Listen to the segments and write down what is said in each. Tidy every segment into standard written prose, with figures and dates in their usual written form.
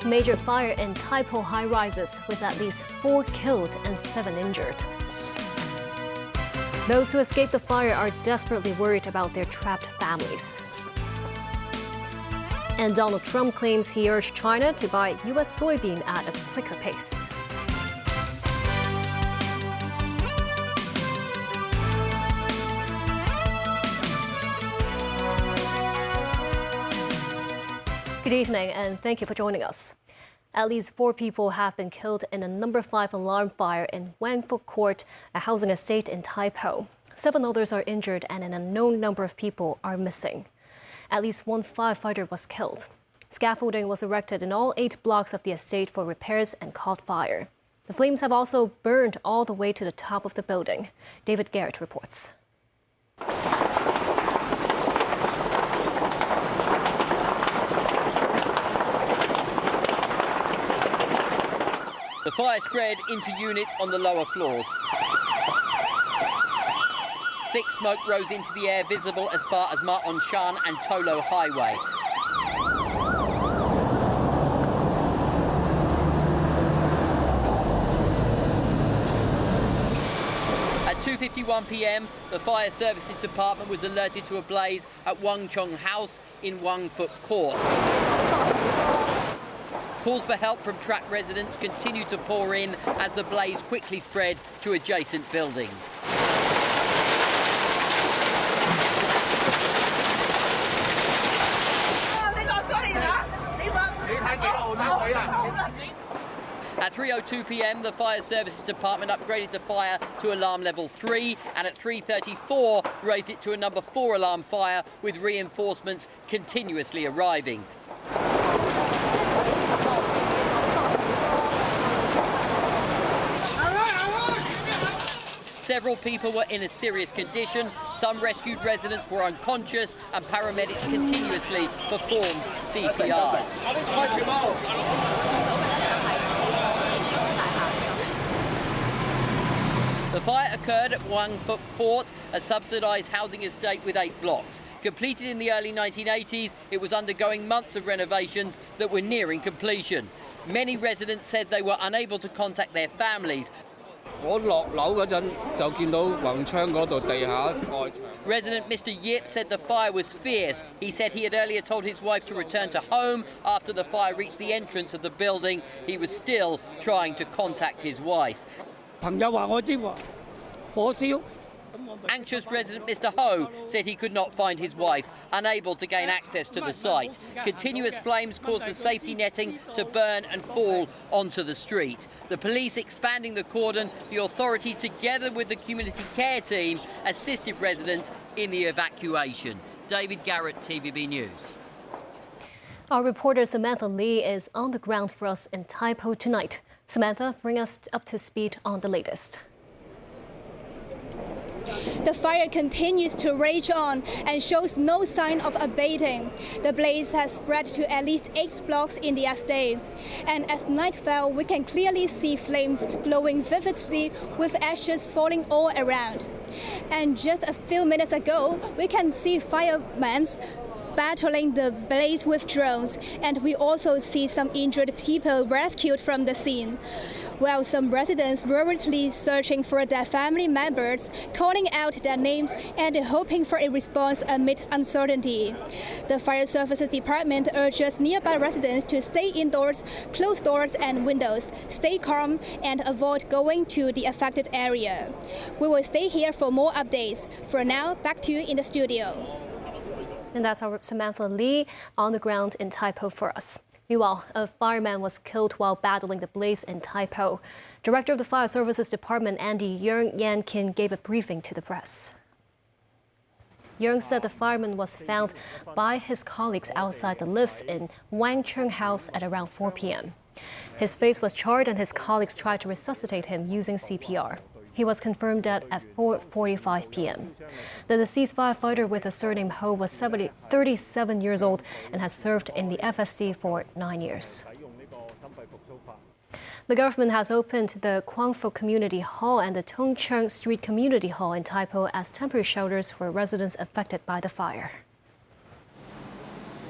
Major fire in Tai Po high-rises with at least 4 killed and 7 injured. Those who escaped the fire are desperately worried about their trapped families. And Donald Trump claims he urged China to buy U.S. soybean at a quicker pace. Good evening, and thank you for joining us. At least 4 people have been killed in a number 5 alarm fire in Wang Fuk Court, a housing estate in Tai Po. 7 others are injured and an unknown number of people are missing. At least 1 firefighter was killed. Scaffolding was erected in all 8 blocks of the estate for repairs and caught fire. The flames have also burned all the way to the top of the building. David Garrett reports. The fire spread into units on the lower floors. Thick smoke rose into the air, visible as far as Ma On Shan and Tolo Highway. At 2:51 p.m, the Fire Services Department was alerted to a blaze at Wang Chong House in Wang Fuk Court. Calls for help from trapped residents continue to pour in as the blaze quickly spread to adjacent buildings. At 3:02 p.m, the Fire Services Department upgraded the fire to alarm level 3 and at 3:34 raised it to a number 4 alarm fire with reinforcements continuously arriving. Several people were in a serious condition. Some rescued residents were unconscious and paramedics continuously performed CPR. The fire occurred at Wang Fuk Court, a subsidised housing estate with 8 blocks. Completed in the early 1980s, it was undergoing months of renovations that were nearing completion. Many residents said they were unable to contact their families. Resident Mr. Yip said the fire was fierce. He said he had earlier told his wife to return to home after the fire reached the entrance of the building. He was still trying to contact his wife. Anxious resident Mr. Ho said he could not find his wife, unable to gain access to the site. Continuous flames caused the safety netting to burn and fall onto the street. The police expanding the cordon, the authorities together with the community care team assisted residents in the evacuation. David Garrett, TVB News. Our reporter Samantha Lee is on the ground for us in Tai Po tonight. Samantha, bring us up to speed on the latest. The fire continues to rage on and shows no sign of abating. The blaze has spread to at least 8 blocks in the estate. And as night fell, we can clearly see flames glowing vividly with ashes falling all around. And just a few minutes ago, we can see firemen battling the blaze with drones, and we also see some injured people rescued from the scene, while some residents worriedly searching for their family members, calling out their names and hoping for a response amid uncertainty. The Fire Services Department urges nearby residents to stay indoors, close doors and windows, stay calm and avoid going to the affected area. We will stay here for more updates. For now, back to you in the studio. And that's our Samantha Lee on the ground in Tai Po for us. Meanwhile, a fireman was killed while battling the blaze in Tai Po. Director of the Fire Services Department, Andy Yan Kin, gave a briefing to the press. Yeung said the fireman was found by his colleagues outside the lifts in Wang Chung House at around 4 p.m. His face was charred and his colleagues tried to resuscitate him using CPR. He was confirmed dead at 4:45 p.m. The deceased firefighter with the surname Ho was 37 years old and has served in the FSD for 9 years. The government has opened the Kwangfo Community Hall and the Tongcheng Street Community Hall in Tai Po as temporary shelters for residents affected by the fire.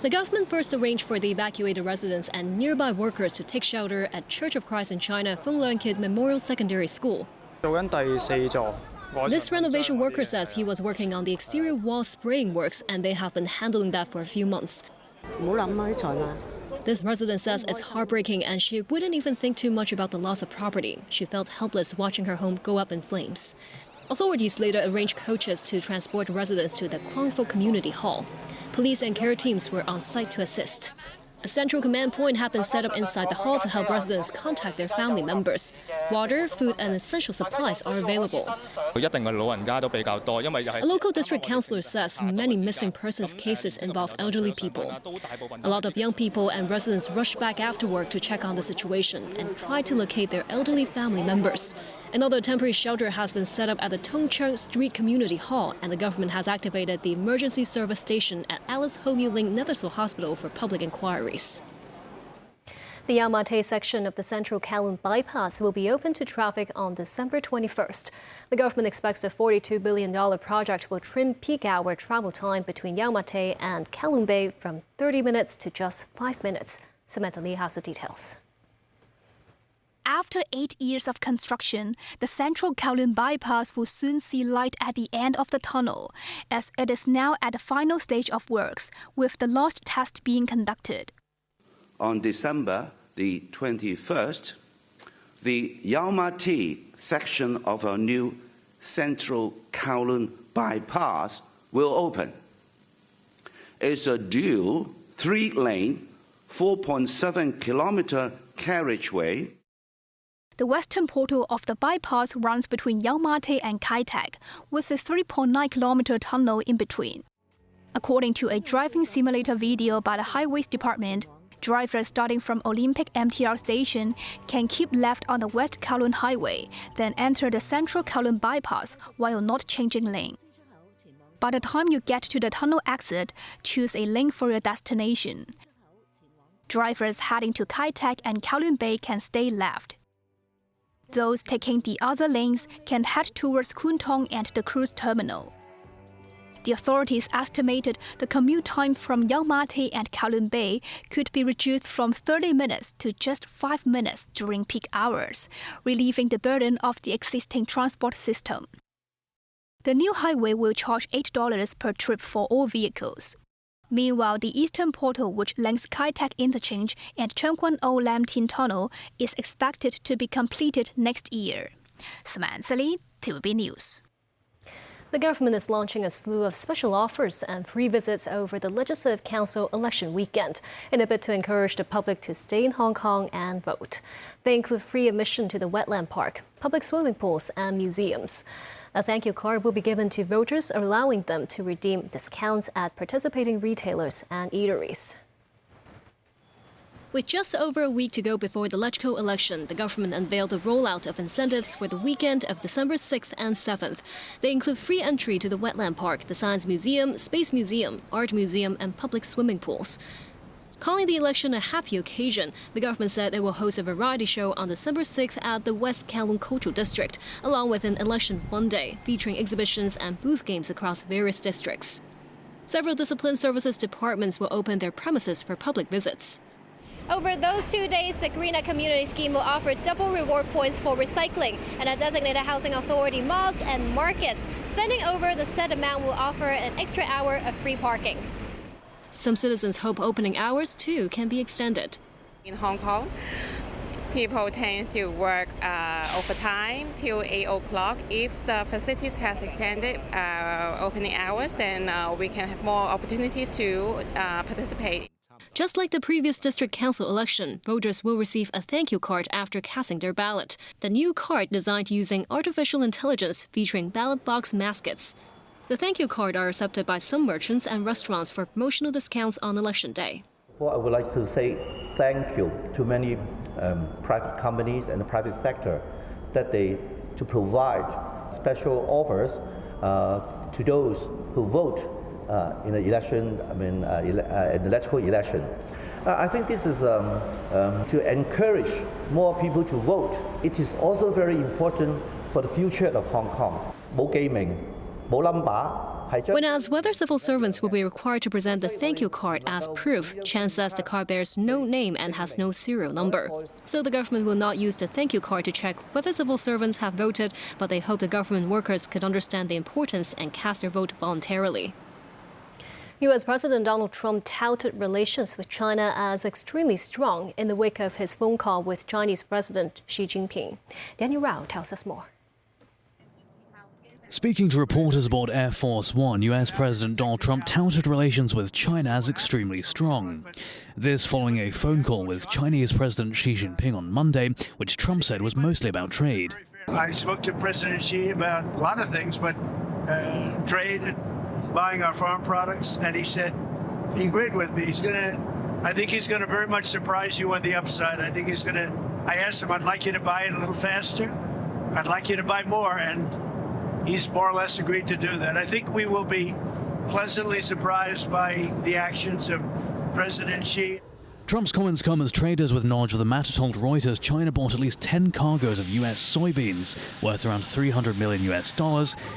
The government first arranged for the evacuated residents and nearby workers to take shelter at Church of Christ in China Fengluan Kid Memorial Secondary School. This renovation worker says he was working on the exterior wall spraying works and they have been handling that for a few months. This resident says it's heartbreaking and she wouldn't even think too much about the loss of property. She felt helpless watching her home go up in flames. Authorities later arranged coaches to transport residents to the Kwangfo Community Hall. Police and care teams were on site to assist. A central command point had been set up inside the hall to help residents contact their family members. Water, food and essential supplies are available. A local district councillor says many missing persons cases involve elderly people. A lot of young people and residents rushed back after work to check on the situation and try to locate their elderly family members. Another temporary shelter has been set up at the Tongcheng Street Community Hall, and the government has activated the emergency service station at Alice Homey Link Nethersel Hospital for public inquiries. The Yau Ma Tei section of the central Kowloon bypass will be open to traffic on December 21st. The government expects the $42 billion project will trim peak hour travel time between Yau Ma Tei and Kowloon Bay from 30 minutes to just 5 minutes. Samantha Lee has the details. After 8 years of construction, the central Kowloon bypass will soon see light at the end of the tunnel, as it is now at the final stage of works, with the last test being conducted. On December the 21st, the Yau Ma Tei section of our new central Kowloon bypass will open. It's a dual 3-lane, 4.7-kilometer carriageway. The western portal of the bypass runs between Yau Ma Tei and Kai Tak, with a 3.9-kilometer tunnel in between. According to a driving simulator video by the Highways Department, drivers starting from Olympic MTR station can keep left on the West Kowloon Highway, then enter the central Kowloon bypass while not changing lane. By the time you get to the tunnel exit, choose a lane for your destination. Drivers heading to Kai Tak and Kowloon Bay can stay left. Those taking the other lanes can head towards Kwun Tong and the cruise terminal. The authorities estimated the commute time from Yau Ma Tei and Kowloon Bay could be reduced from 30 minutes to just 5 minutes during peak hours, relieving the burden of the existing transport system. The new highway will charge $8 per trip for all vehicles. Meanwhile, the eastern portal, which links Kai Tak Interchange and Cheung Kwan O Lam Tin Tunnel, is expected to be completed next year. Samantha Lee, TVB News. The government is launching a slew of special offers and free visits over the Legislative Council election weekend in a bid to encourage the public to stay in Hong Kong and vote. They include free admission to the wetland park, public swimming pools and museums. A thank you card will be given to voters, allowing them to redeem discounts at participating retailers and eateries. With just over a week to go before the LegCo election, the government unveiled the rollout of incentives for the weekend of December 6th and 7th. They include free entry to the Wetland Park, the Science Museum, Space Museum, Art Museum, and public swimming pools. Calling the election a happy occasion, the government said it will host a variety show on December 6th at the West Kowloon Cultural District, along with an election fun day, featuring exhibitions and booth games across various districts. Several discipline services departments will open their premises for public visits. Over those 2 days, the Greener Community Scheme will offer double reward points for recycling, and at designated housing authority malls and markets, spending over the set amount will offer an extra hour of free parking. Some citizens hope opening hours, too, can be extended. In Hong Kong, people tend to work overtime till 8 o'clock. If the facilities has extended opening hours, then we can have more opportunities to participate. Just like the previous district council election, voters will receive a thank you card after casting their ballot. The new card designed using artificial intelligence featuring ballot box mascots. The thank you card are accepted by some merchants and restaurants for promotional discounts on election day. Well, I would like to say thank you to many private companies and the private sector that to provide special offers to those who vote in the election. In the electoral election. I think this is to encourage more people to vote. It is also very important for the future of Hong Kong. 冇記名，冇 number。 When asked whether civil servants will be required to present the thank you card as proof, Chan says the card bears no name and has no serial number. So the government will not use the thank you card to check whether civil servants have voted, but they hope the government workers could understand the importance and cast their vote voluntarily. U.S. President Donald Trump touted relations with China as extremely strong in the wake of his phone call with Chinese President Xi Jinping. Daniel Rao tells us more. Speaking to reporters aboard Air Force One, US President Donald Trump touted relations with China as extremely strong. This following a phone call with Chinese President Xi Jinping on Monday, which Trump said was mostly about trade. I spoke to President Xi about a lot of things, but trade and buying our farm products, and he said he agreed with me. I think he's gonna very much surprise you on the upside. I asked him, I'd like you to buy it a little faster. I'd like you to buy more, and he's more or less agreed to do that. I think we will be pleasantly surprised by the actions of President Xi. Trump's comments come as traders with knowledge of the matter told Reuters China bought at least 10 cargoes of US soybeans worth around $300 million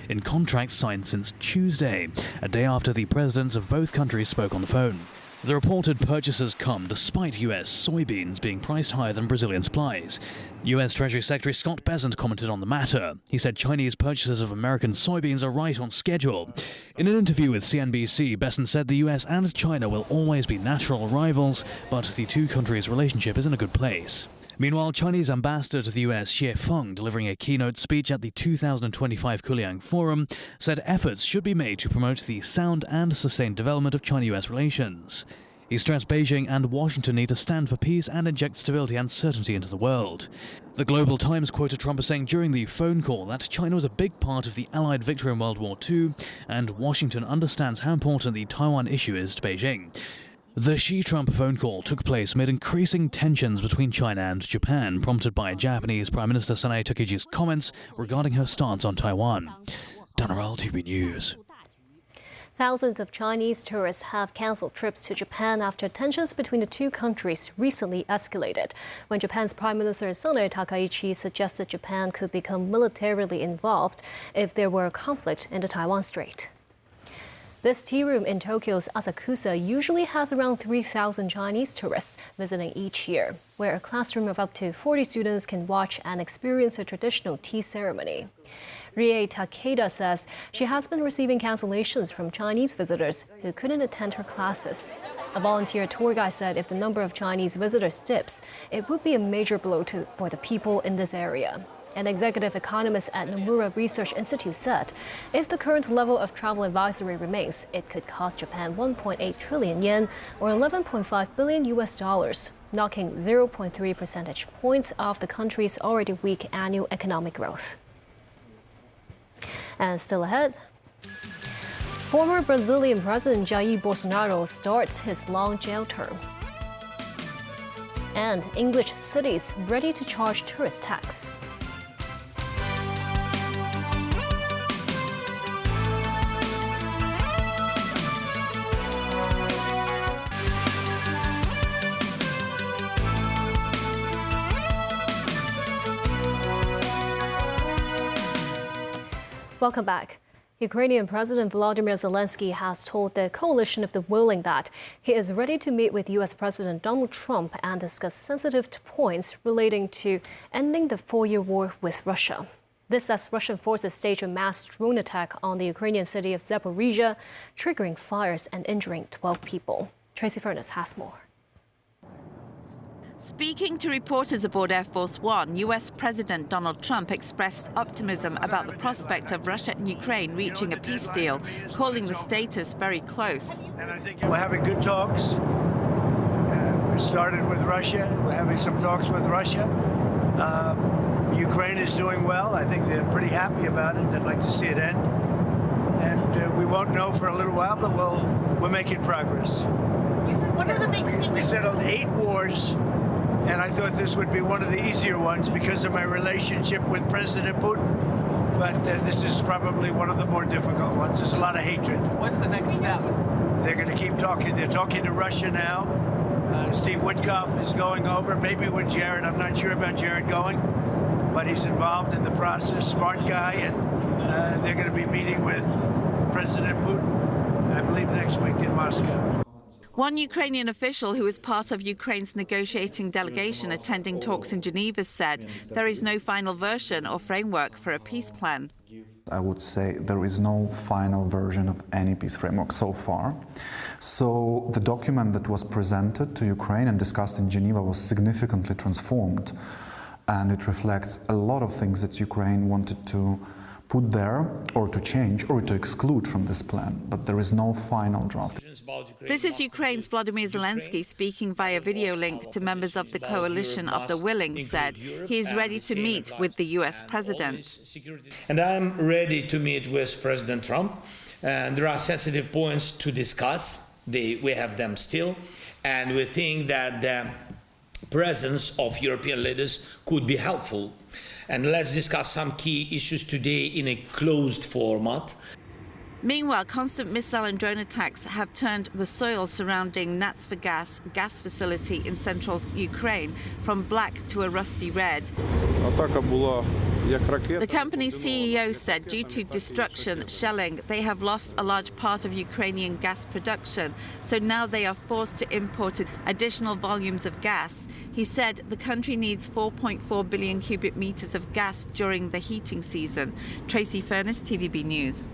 in contracts signed since Tuesday, a day after the presidents of both countries spoke on the phone. The reported purchases come despite US soybeans being priced higher than Brazilian supplies. US Treasury Secretary Scott Bessent commented on the matter. He said Chinese purchases of American soybeans are right on schedule. In an interview with CNBC, Bessent said the US and China will always be natural rivals, but the two countries' relationship is in a good place. Meanwhile, Chinese ambassador to the US, Xie Feng, delivering a keynote speech at the 2025 Kuliang Forum, said efforts should be made to promote the sound and sustained development of China-US relations. He stressed Beijing and Washington need to stand for peace and inject stability and certainty into the world. The Global Times quoted Trump as saying during the phone call that China was a big part of the Allied victory in World War II, and Washington understands how important the Taiwan issue is to Beijing. The Xi-Trump phone call took place amid increasing tensions between China and Japan, prompted by Japanese Prime Minister Sanae Takeji's comments regarding her stance on Taiwan. Danaral TV News. Thousands of Chinese tourists have cancelled trips to Japan after tensions between the two countries recently escalated, when Japan's Prime Minister Sanae Takaichi suggested Japan could become militarily involved if there were a conflict in the Taiwan Strait. This tea room in Tokyo's Asakusa usually has around 3,000 Chinese tourists visiting each year, where a classroom of up to 40 students can watch and experience a traditional tea ceremony. Rie Takeda says she has been receiving cancellations from Chinese visitors who couldn't attend her classes. A volunteer tour guide said if the number of Chinese visitors dips, it would be a major blow for the people in this area. An executive economist at Nomura Research Institute said if the current level of travel advisory remains, it could cost Japan 1.8 trillion yen or $11.5 billion, knocking 0.3 percentage points off the country's already weak annual economic growth. And still ahead, former Brazilian President Jair Bolsonaro starts his long jail term. And English cities ready to charge tourist tax. Welcome back. Ukrainian President Volodymyr Zelensky has told the coalition of the willing that he is ready to meet with U.S. President Donald Trump and discuss sensitive points relating to ending the four-year war with Russia. This as Russian forces staged a mass drone attack on the Ukrainian city of Zaporizhia, triggering fires and injuring 12 people. Tracy Furness has more. Speaking to reporters aboard Air Force One, US President Donald Trump expressed optimism about the prospect of Russia and Ukraine reaching a peace deal, calling the status very close. And I think we're having good talks. We started with Russia. We're having some talks with Russia. Ukraine is doing well. I think they're pretty happy about it. They'd like to see it end. And we won't know for a little while, but we're making progress. You said, what are the big stakes? We settled 8 wars. And I thought this would be one of the easier ones because of my relationship with President Putin. But this is probably one of the more difficult ones. There's a lot of hatred. What's the next step? They're going to keep talking. They're talking to Russia now. Steve Witkoff is going over, maybe with Jared. I'm not sure about Jared going, but he's involved in the process, smart guy, and they're going to be meeting with President Putin, I believe, next week in Moscow. One Ukrainian official who is part of Ukraine's negotiating delegation attending talks in Geneva said there is no final version or framework for a peace plan. I would say there is no final version of any peace framework so far. So the document that was presented to Ukraine and discussed in Geneva was significantly transformed, and it reflects a lot of things that Ukraine wanted to put there or to change or to exclude from this plan, but there is no final draft. This is Ukraine's Volodymyr Zelensky speaking via video link to members of the coalition of the willing, said he is ready to meet with the US president. And I'm ready to meet with President Trump. And there are sensitive points to discuss. We have them still. And we think that the presence of European leaders could be helpful. And let's discuss some key issues today in a closed format. Meanwhile, constant missile and drone attacks have turned the soil surrounding Natsvergas gas facility in central Ukraine from black to a rusty red. The company's CEO said due to destruction, shelling, they have lost a large part of Ukrainian gas production, so now they are forced to import additional volumes of gas. He said the country needs 4.4 billion cubic meters of gas during the heating season. Tracy Furness, TVB News.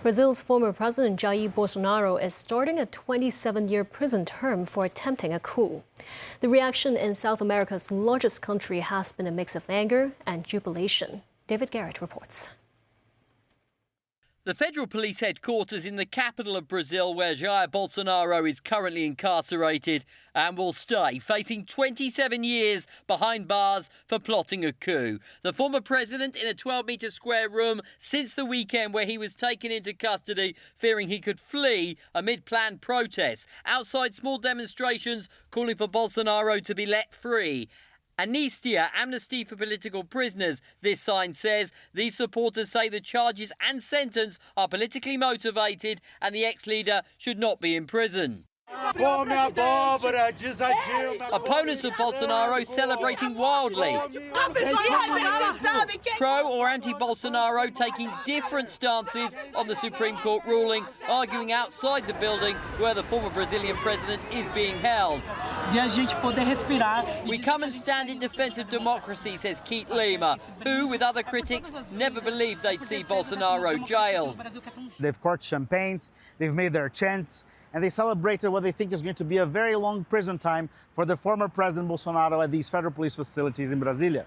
Brazil's former president Jair Bolsonaro is starting a 27-year prison term for attempting a coup. The reaction in South America's largest country has been a mix of anger and jubilation. David Garrett reports. The federal police headquarters in the capital of Brazil, where Jair Bolsonaro is currently incarcerated and will stay, facing 27 years behind bars for plotting a coup. The former president in a 12-metre square room since the weekend where he was taken into custody, fearing he could flee amid planned protests. Outside, small demonstrations calling for Bolsonaro to be let free. Anistia, amnesty for political prisoners, this sign says. These supporters say the charges and sentence are politically motivated and the ex-leader should not be in prison. Opponents of Bolsonaro celebrating wildly. Pro or anti-Bolsonaro taking different stances on the Supreme Court ruling, arguing outside the building where the former Brazilian president is being held. We come and stand in defence of democracy, says Keith Lima, who, with other critics, never believed they'd see Bolsonaro jailed. They've corked champagnes, they've made their chants, and they celebrated what they think is going to be a very long prison time for the former President Bolsonaro at these federal police facilities in Brasilia.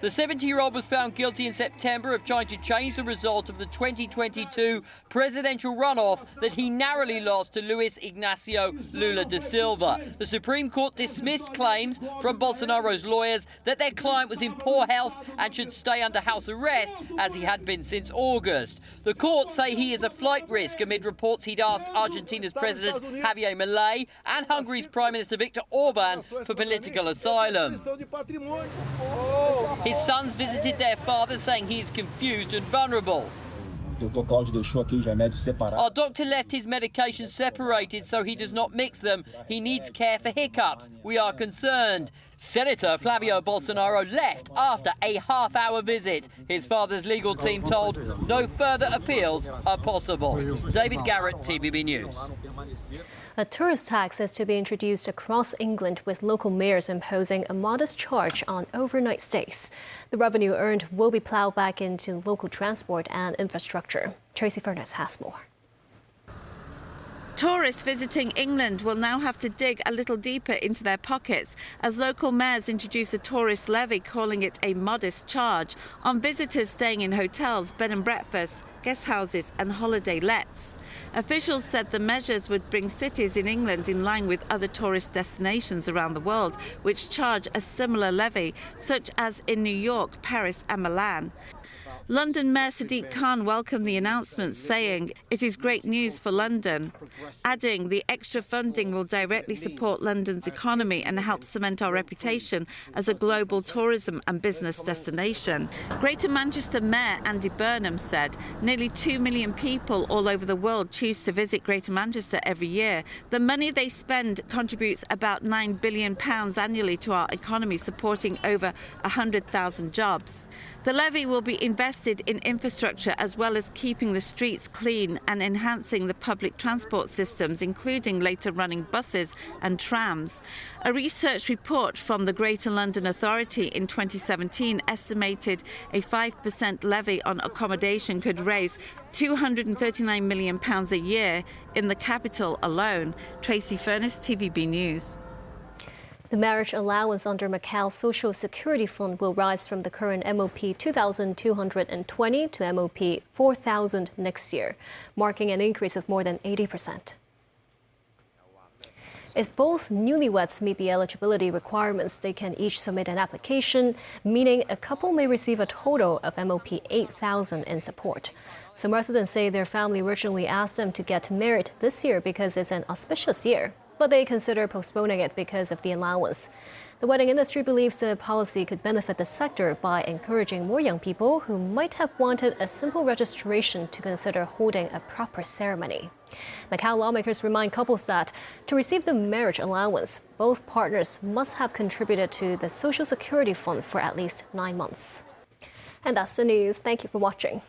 The 70-year-old was found guilty in September of trying to change the result of the 2022 presidential runoff that he narrowly lost to Luiz Inácio Lula da Silva. The Supreme Court dismissed claims from Bolsonaro's lawyers that their client was in poor health and should stay under house arrest, as he had been since August. The courts say he is a flight risk amid reports he'd asked Argentina's President Javier Milei and Hungary's Prime Minister Viktor Orban for political asylum. His sons visited their father, saying he is confused and vulnerable. Our doctor left his medication separated so he does not mix them. He needs care for hiccups. We are concerned. Senator Flavio Bolsonaro left after a half-hour visit. His father's legal team told no further appeals are possible. David Garrett, TVB News. A tourist tax is to be introduced across England, with local mayors imposing a modest charge on overnight stays. The revenue earned will be ploughed back into local transport and infrastructure. Tracy Furness has more. Tourists visiting England will now have to dig a little deeper into their pockets as local mayors introduce a tourist levy, calling it a modest charge on visitors staying in hotels, bed and breakfasts, guest houses and holiday lets. Officials said the measures would bring cities in England in line with other tourist destinations around the world, which charge a similar levy, such as in New York, Paris and Milan. London Mayor Sadiq Khan welcomed the announcement, saying it is great news for London, adding the extra funding will directly support London's economy and help cement our reputation as a global tourism and business destination. Greater Manchester Mayor Andy Burnham said Nearly 2 million people all over the world choose to visit Greater Manchester every year. The money they spend contributes about £9 billion annually to our economy, supporting over 100,000 jobs. The levy will be invested in infrastructure as well as keeping the streets clean and enhancing the public transport systems, including later running buses and trams. A research report from the Greater London Authority in 2017 estimated a 5% levy on accommodation could raise £239 million a year in the capital alone. Tracy Furness, TVB News. The marriage allowance under Macau's Social Security Fund will rise from the current MOP 2,220 to MOP 4,000 next year, marking an increase of more than 80%. If both newlyweds meet the eligibility requirements, they can each submit an application, meaning a couple may receive a total of MOP 8,000 in support. Some residents say their family originally asked them to get married this year because it's an auspicious year, but they consider postponing it because of the allowance. The wedding industry believes the policy could benefit the sector by encouraging more young people who might have wanted a simple registration to consider holding a proper ceremony. Macau lawmakers remind couples that to receive the marriage allowance, both partners must have contributed to the Social Security Fund for at least 9 months. And that's the news. Thank you for watching.